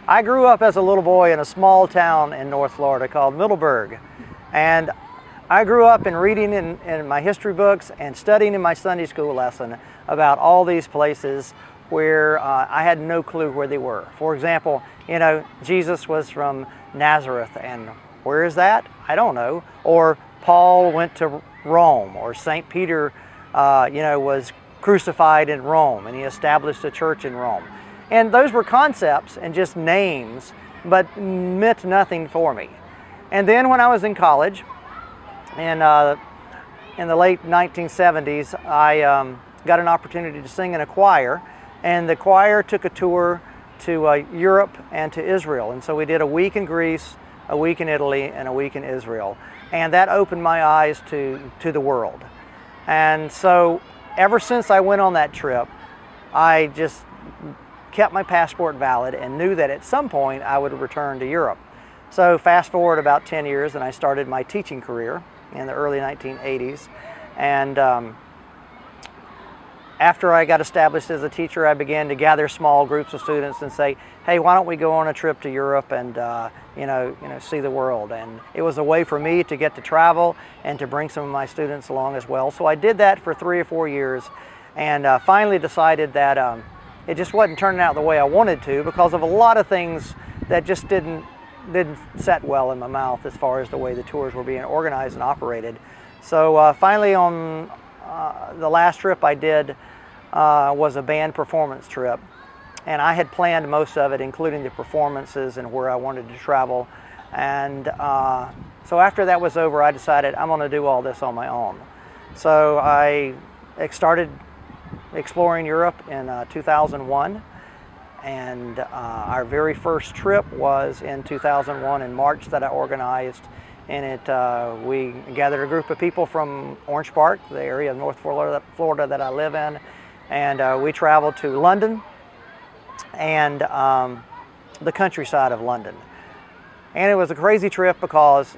I grew up as a little boy in a small town in North Florida called Middleburg. And I grew up in reading in my history books and studying in my Sunday school lesson about all these places where I had no clue where they were. For example, you know, Jesus was from Nazareth, and where is that? I don't know. Or Paul went to Rome, or St. Peter, you know, was crucified in Rome, and he established a church in Rome. And those were concepts and just names, but meant nothing for me. And then when I was in college, in the late 1970s, I got an opportunity to sing in a choir, and the choir took a tour to Europe and to Israel. And so we did a week in Greece, a week in Italy, and a week in Israel. And that opened my eyes to the world. And so ever since I went on that trip, I just kept my passport valid and knew that at some point I would return to Europe. So fast forward about 10 years and I started my teaching career in the early 1980s. And after I got established as a teacher, I began to gather small groups of students and say, hey, why don't we go on a trip to Europe and you know, see the world. And it was a way for me to get to travel and to bring some of my students along as well. So I did that for 3 or 4 years, and finally decided that it just wasn't turning out the way I wanted to because of a lot of things that just didn't set well in my mouth as far as the way the tours were being organized and operated. So finally, on the last trip I did was a band performance trip, and I had planned most of it, including the performances and where I wanted to travel. And so after that was over, I decided I'm going to do all this on my own. So I started exploring Europe in 2001, and our very first trip was in 2001 in March that I organized. And we gathered a group of people from Orange Park, the area of North Florida that I live in, and we traveled to London and the countryside of London. And it was a crazy trip because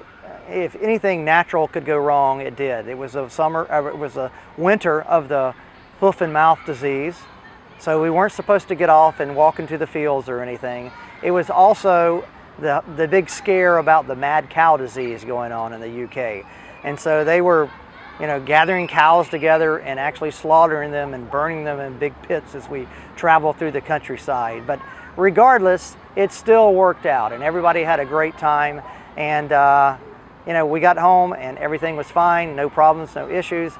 if anything natural could go wrong, it did. It was a winter of the hoof and mouth disease, so we weren't supposed to get off and walk into the fields or anything. It was also the big scare about the mad cow disease going on in the UK. And so they were, you know, gathering cows together and actually slaughtering them and burning them in big pits as we traveled through the countryside. But regardless, it still worked out and everybody had a great time. And you know, we got home and everything was fine, no problems, no issues.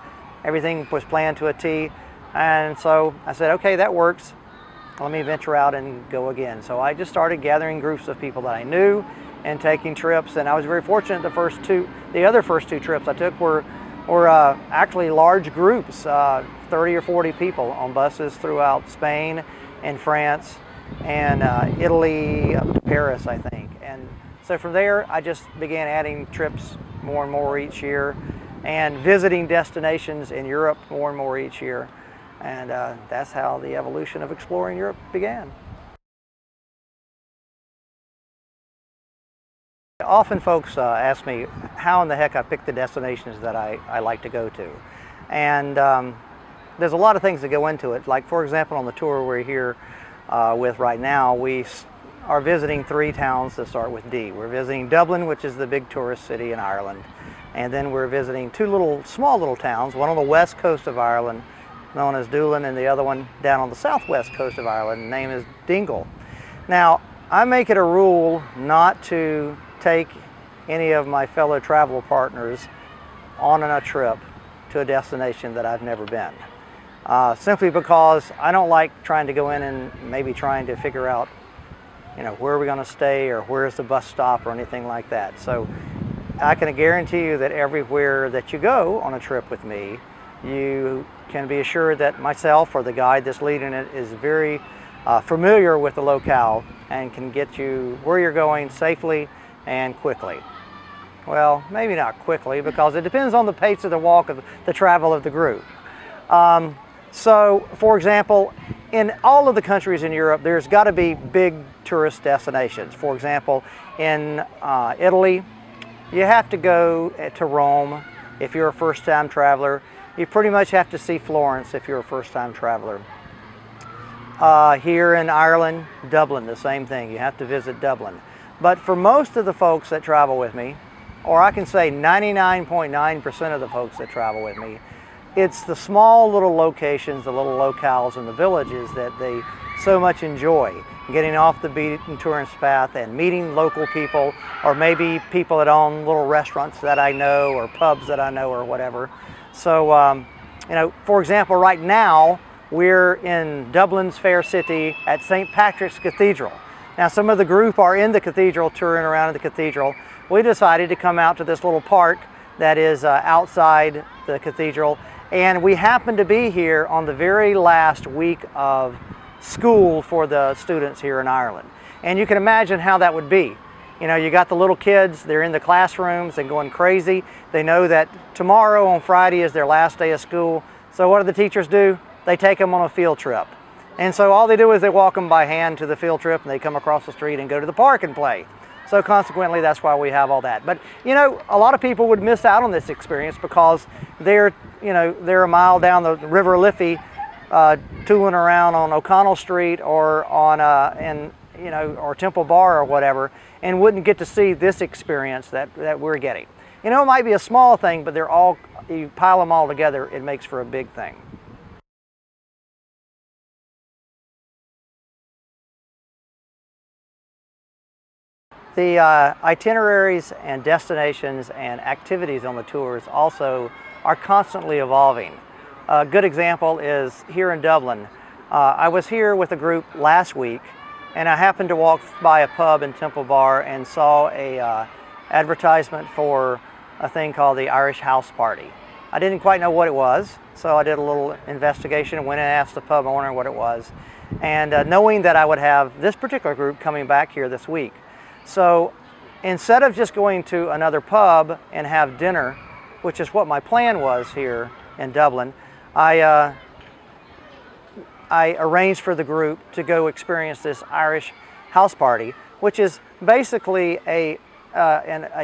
Everything was planned to a T. And so I said, okay, that works. Let me venture out and go again. So I just started gathering groups of people that I knew and taking trips. And I was very fortunate the other first two trips I took were actually large groups, 30 or 40 people on buses throughout Spain and France and Italy up to Paris, I think. And so from there, I just began adding trips more and more each year and visiting destinations in Europe more and more each year. And that's how the evolution of exploring Europe began. Often folks ask me how in the heck I pick the destinations that I like to go to. And there's a lot of things that go into it. Like, for example, on the tour we're here with right now, we are visiting 3 towns that start with D. We're visiting Dublin, which is the big tourist city in Ireland. And then we're visiting 2 small little towns, one on the west coast of Ireland, known as Dublin, and the other one down on the southwest coast of Ireland, named is Dingle. Now, I make it a rule not to take any of my fellow travel partners on a trip to a destination that I've never been. Simply because I don't like trying to go in and maybe trying to figure out, you know, where are we going to stay or where's the bus stop or anything like that. So I can guarantee you that everywhere that you go on a trip with me, you can be assured that myself or the guide that's leading it is very familiar with the locale and can get you where you're going safely and quickly. Well, maybe not quickly, because it depends on the pace of the walk of the travel of the group. So, for example, in all of the countries in Europe, there's got to be big tourist destinations. For example, in Italy, you have to go to Rome if you're a first-time traveler. You pretty much have to see Florence if you're a first-time traveler. Here in Ireland, Dublin, the same thing. You have to visit Dublin. But for most of the folks that travel with me, or I can say 99.9% of the folks that travel with me, it's the small little locations, the little locales and the villages that they so much enjoy. Getting off the beaten tourist path and meeting local people, or maybe people that own little restaurants that I know, or pubs that I know, or whatever. So, you know, for example, right now, we're in Dublin's fair city at St. Patrick's Cathedral. Now, some of the group are in the cathedral, touring around in the cathedral. We decided to come out to this little park that is outside the cathedral, and we happen to be here on the very last week of school for the students here in Ireland. And you can imagine how that would be. You know, you got the little kids, they're in the classrooms and going crazy. They know that tomorrow on Friday is their last day of school. So what do the teachers do? They take them on a field trip. And so all they do is they walk them by hand to the field trip, and they come across the street and go to the park and play. So consequently, that's why we have all that. But you know, a lot of people would miss out on this experience because they're a mile down the River Liffey, tooling around on O'Connell Street or on or Temple Bar or whatever, and wouldn't get to see this experience that we're getting. You know, it might be a small thing, but you pile them all together, it makes for a big thing. The itineraries and destinations and activities on the tours also are constantly evolving. A good example is here in Dublin. I was here with a group last week, and I happened to walk by a pub in Temple Bar and saw a advertisement for a thing called the Irish House Party. I didn't quite know what it was, so I did a little investigation and went and asked the pub owner what it was. And knowing that I would have this particular group coming back here this week. So instead of just going to another pub and have dinner, which is what my plan was here in Dublin, I arranged for the group to go experience this Irish house party, which is basically a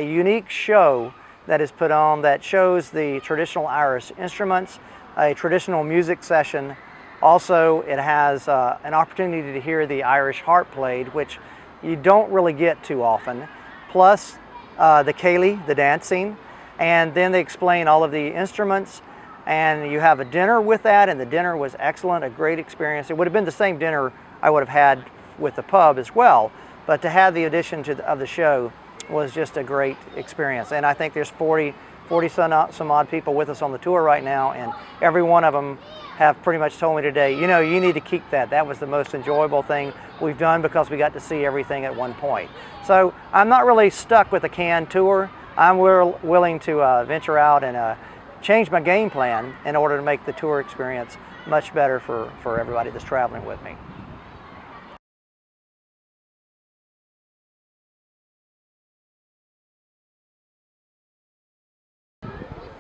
unique show that is put on that shows the traditional Irish instruments, a traditional music session. Also, it has an opportunity to hear the Irish harp played, which you don't really get too often, plus the céilí, the dancing, and then they explain all of the instruments, and you have a dinner with that, and the dinner was excellent, a great experience. It would have been the same dinner I would have had with the pub as well, but to have the addition of the show was just a great experience. And I think there's 40 some odd people with us on the tour right now, and every one of them have pretty much told me today, you know, you need to keep that. That was the most enjoyable thing we've done because we got to see everything at one point. So I'm not really stuck with a canned tour. I'm willing to venture out and change my game plan in order to make the tour experience much better for everybody that's traveling with me.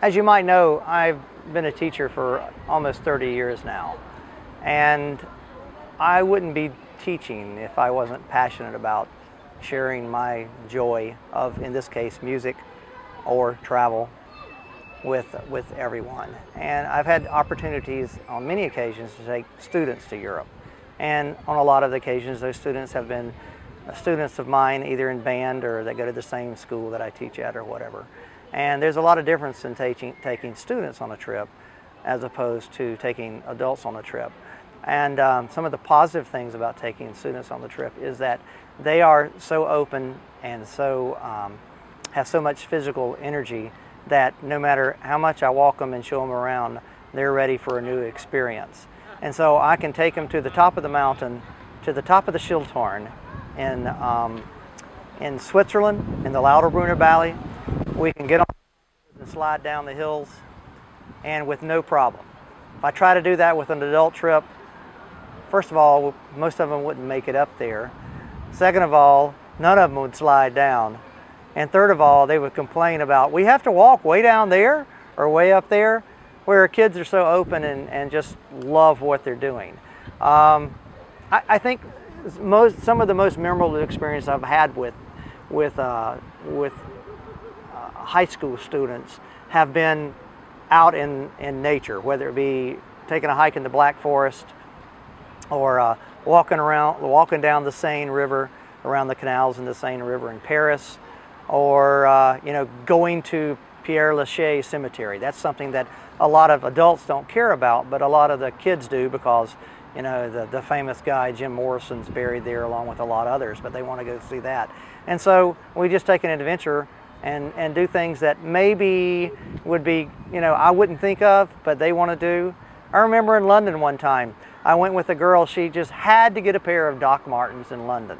As you might know, I've been a teacher for almost 30 years now, and I wouldn't be teaching if I wasn't passionate about sharing my joy of, in this case, music or travel with everyone. And I've had opportunities on many occasions to take students to Europe, and on a lot of occasions those students have been students of mine, either in band or they go to the same school that I teach at or whatever. And there's a lot of difference in taking students on a trip as opposed to taking adults on a trip. And some of the positive things about taking students on the trip is that they are so open and so have so much physical energy that no matter how much I walk them and show them around, they're ready for a new experience. And so I can take them to the top of the mountain, to the top of the Schildhorn in Switzerland, in the Lauterbrunnen Valley. We can get on and slide down the hills, and with no problem. If I try to do that with an adult trip, first of all, most of them wouldn't make it up there. Second of all, none of them would slide down. And third of all, they would complain about, we have to walk way down there or way up there, where kids are so open and just love what they're doing. I think some of the most memorable experiences I've had with high school students have been out in nature, whether it be taking a hike in the Black Forest or walking down the Seine River, around the canals in the Seine River in Paris, or you know, going to Père Lachaise Cemetery. That's something that a lot of adults don't care about, but a lot of the kids do, because you know, the famous guy Jim Morrison's buried there along with a lot of others, but they want to go see that. And so we just take an adventure and do things that maybe would be, you know, I wouldn't think of, but they want to do. I remember in London one time, I went with a girl, she just had to get a pair of Doc Martens in London.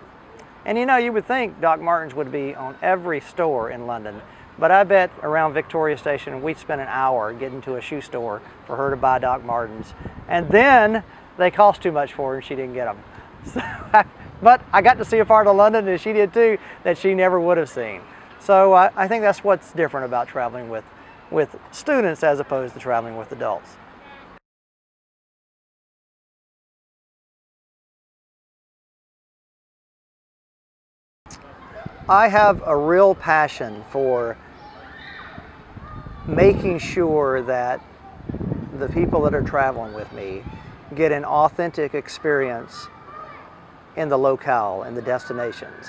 And you know, you would think Doc Martens would be on every store in London, but I bet around Victoria Station we'd spend an hour getting to a shoe store for her to buy Doc Martens. And then they cost too much for her and she didn't get them. So, but I got to see a part of London, and she did too, that she never would have seen. So I think that's what's different about traveling with students as opposed to traveling with adults. I have a real passion for making sure that the people that are traveling with me get an authentic experience in the locale, in the destinations.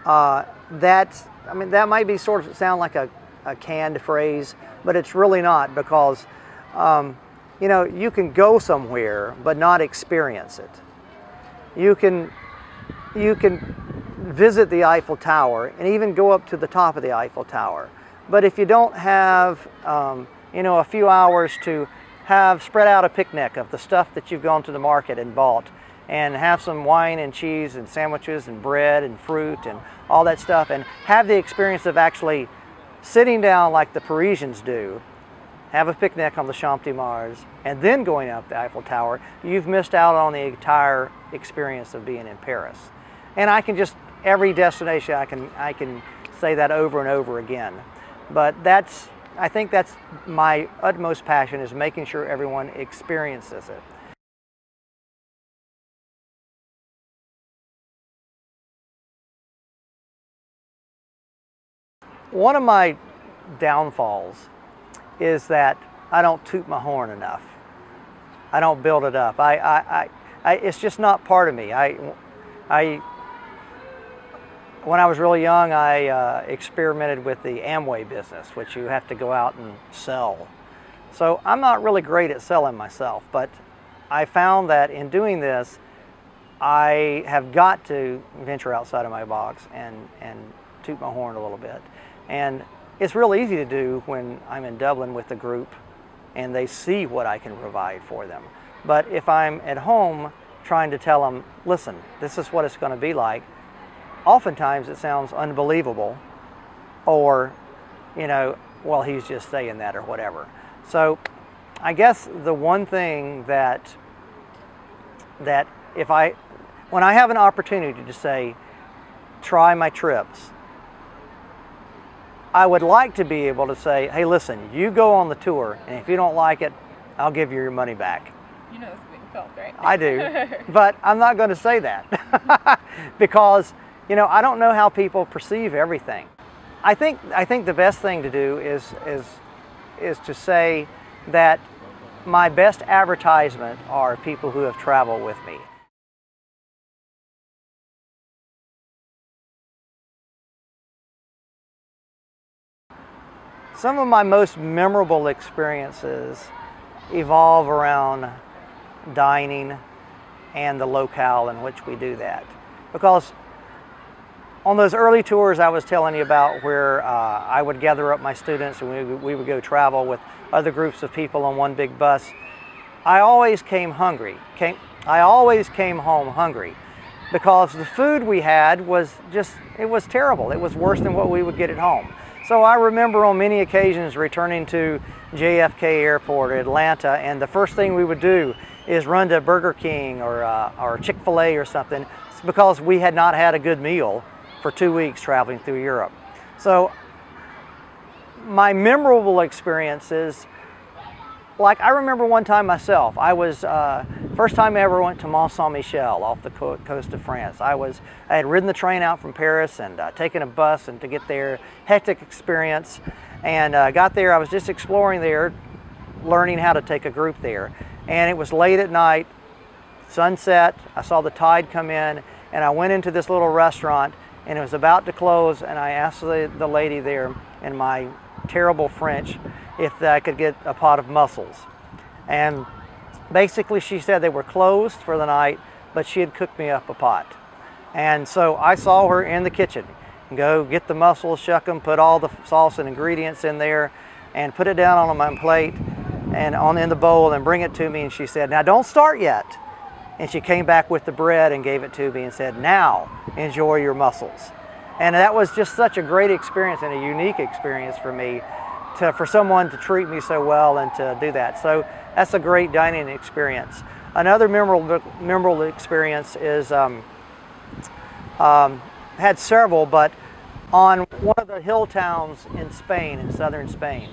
That might be sort of sound like a canned phrase, but it's really not, because you know, you can go somewhere but not experience it. You can visit the Eiffel Tower and even go up to the top of the Eiffel Tower, but if you don't have you know, a few hours to have spread out a picnic of the stuff that you've gone to the market and bought, and have some wine and cheese and sandwiches and bread and fruit and all that stuff, and have the experience of actually sitting down like the Parisians do, have a picnic on the Champ de Mars, and then going up the Eiffel Tower, you've missed out on the entire experience of being in Paris. And I can just, every destination I can say that over and over again. But I think that's my utmost passion, is making sure everyone experiences it. One of my downfalls is that I don't toot my horn enough. I don't build it up. It's just not part of me. When I was really young, I experimented with the Amway business, which you have to go out and sell. So I'm not really great at selling myself, but I found that in doing this, I have got to venture outside of my box and toot my horn a little bit. And it's real easy to do when I'm in Dublin with the group and they see what I can provide for them. But if I'm at home trying to tell them, listen, this is what it's going to be like, oftentimes it sounds unbelievable, or, you know, well, he's just saying that or whatever. So I guess the one thing that when I have an opportunity to say, try my trips, I would like to be able to say, hey, listen, you go on the tour, and if you don't like it, I'll give you your money back. You know it's being filmed, right? I do, but I'm not going to say that because, you know, I don't know how people perceive everything. I think the best thing to do is to say that my best advertisement are people who have traveled with me. Some of my most memorable experiences evolve around dining and the locale in which we do that. Because on those early tours I was telling you about, where I would gather up my students and we would go travel with other groups of people on one big bus, I always came hungry. I always came home hungry, because the food we had was just, it was terrible. It was worse than what we would get at home. So I remember on many occasions returning to JFK Airport or Atlanta, and the first thing we would do is run to Burger King or Chick-fil-A or something, because we had not had a good meal for 2 weeks traveling through Europe. So my memorable experiences, like I remember one time myself, I was, first time I ever went to Mont Saint-Michel off the coast of France. I had ridden the train out from Paris and taken a bus and to get there, hectic experience, and got there, I was just exploring there, learning how to take a group there. And it was late at night, sunset, I saw the tide come in, and I went into this little restaurant, and it was about to close, and I asked the lady there in my terrible French if I could get a pot of mussels. And basically she said they were closed for the night, but she had cooked me up a pot. And so I saw her in the kitchen go get the mussels, shuck them, put all the sauce and ingredients in there, and put it down on my plate and in the bowl and bring it to me. And she said, "Now don't start yet." And she came back with the bread and gave it to me and said, "Now enjoy your mussels." And that was just such a great experience and a unique experience for me, for someone to treat me so well and to do that. So that's a great dining experience. Another memorable experience is, had several, but on one of the hill towns in Spain, in southern Spain,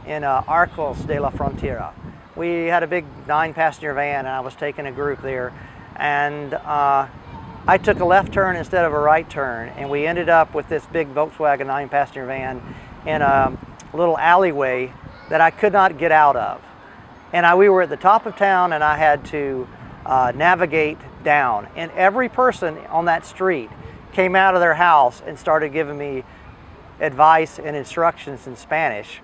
in Arcos de la Frontera. We had a big 9-passenger van, and I was taking a group there, and I took a left turn instead of a right turn, and we ended up with this big Volkswagen 9-passenger van in a little alleyway that I could not get out of. And we were at the top of town, and I had to navigate down, and every person on that street came out of their house and started giving me advice and instructions in Spanish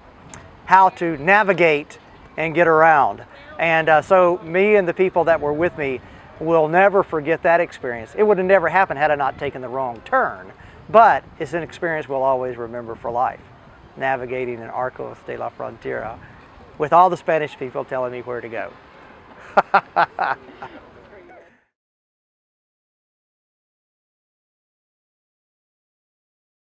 how to navigate and get around. And so me and the people that were with me will never forget that experience. It would have never happened had I not taken the wrong turn, but it's an experience we'll always remember for life, navigating in Arcos de la Frontera with all the Spanish people telling me where to go.